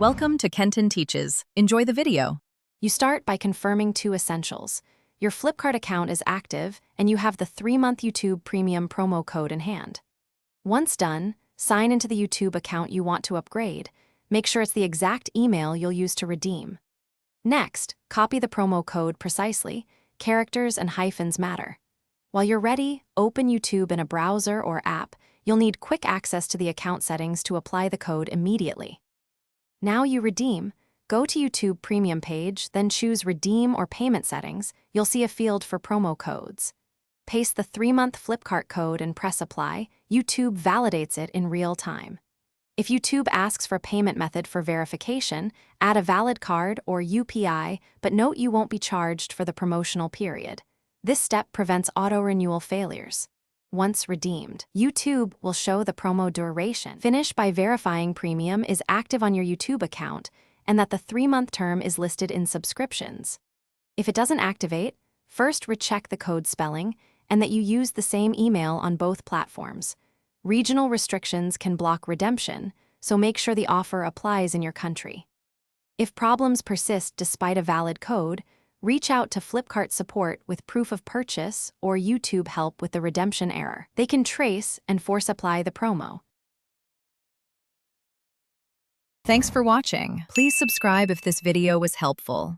Welcome to Kenton Teaches. Enjoy the video. You start by confirming two essentials. Your Flipkart account is active, and you have the 3-month YouTube Premium promo code in hand. Once done, sign into the YouTube account you want to upgrade. Make sure it's the exact email you'll use to redeem. Next, copy the promo code precisely. Characters and hyphens matter. While you're ready, open YouTube in a browser or app. You'll need quick access to the account settings to apply the code immediately. Now you redeem. Go to YouTube Premium page, then choose Redeem or Payment Settings. You'll see a field for promo codes. Paste the 3-month Flipkart code and press Apply. YouTube validates it in real time. If YouTube asks for a payment method for verification, add a valid card or UPI, but note you won't be charged for the promotional period. This step prevents auto-renewal failures. Once redeemed, YouTube will show the promo duration. Finish by verifying Premium is active on your YouTube account and that the 3-month term is listed in subscriptions. If it doesn't activate, first recheck the code spelling and that you use the same email on both platforms. Regional restrictions can block redemption, so make sure the offer applies in your country. If problems persist despite a valid code, reach out to Flipkart support with proof of purchase or YouTube help with the redemption error. They can trace and force apply the promo. Thanks for watching. Please subscribe if this video was helpful.